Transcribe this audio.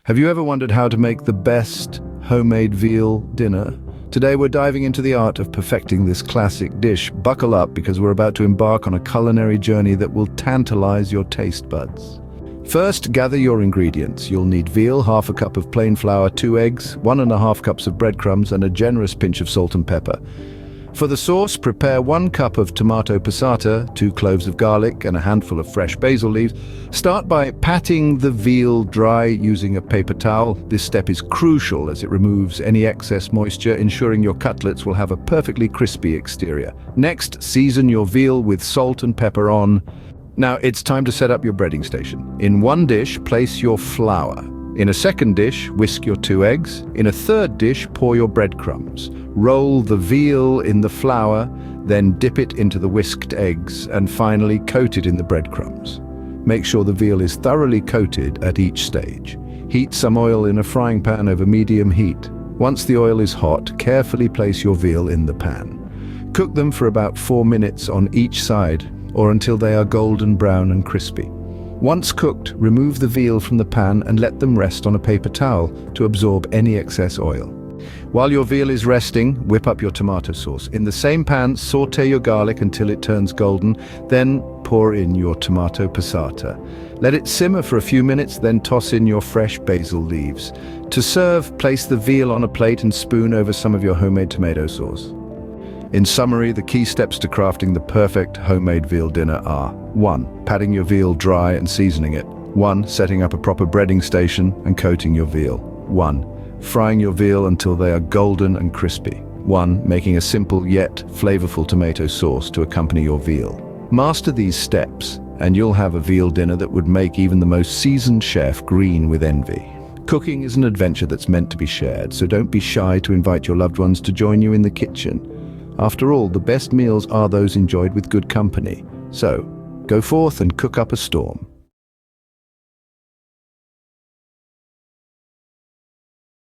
Have you ever wondered how to make the best homemade veal dinner? Today we're diving into the art of perfecting this classic dish. Buckle up because we're about to embark on a culinary journey that will tantalize your taste buds. First, gather your ingredients. You'll need veal, half a cup of plain flour, 2 eggs, 1.5 cups of breadcrumbs, and a generous pinch of salt and pepper. For the sauce, prepare 1 cup of tomato passata, 2 cloves of garlic, and a handful of fresh basil leaves. Start by patting the veal dry using a paper towel. This step is crucial as it removes any excess moisture, ensuring your cutlets will have a perfectly crispy exterior. Next, season your veal with salt and pepper on. Now it's time to set up your breading station. In one dish, place your flour. In a second dish, whisk your 2 eggs. In a third dish, pour your breadcrumbs. Roll the veal in the flour, then dip it into the whisked eggs, and finally coat it in the breadcrumbs. Make sure the veal is thoroughly coated at each stage. Heat some oil in a frying pan over medium heat. Once the oil is hot, carefully place your veal in the pan. Cook them for about 4 minutes on each side, or until they are golden brown and crispy. Once cooked, remove the veal from the pan and let them rest on a paper towel to absorb any excess oil. While your veal is resting, whip up your tomato sauce. In the same pan, sauté your garlic until it turns golden, then pour in your tomato passata. Let it simmer for a few minutes, then toss in your fresh basil leaves. To serve, place the veal on a plate and spoon over some of your homemade tomato sauce. In summary, the key steps to crafting the perfect homemade veal dinner are: 1. Patting your veal dry and seasoning it. 1. Setting up a proper breading station and coating your veal. 1. Frying your veal until they are golden and crispy. 1. Making a simple yet flavorful tomato sauce to accompany your veal. Master these steps, and you'll have a veal dinner that would make even the most seasoned chef green with envy. Cooking is an adventure that's meant to be shared, so don't be shy to invite your loved ones to join you in the kitchen. After all, the best meals are those enjoyed with good company. So, go forth and cook up a storm.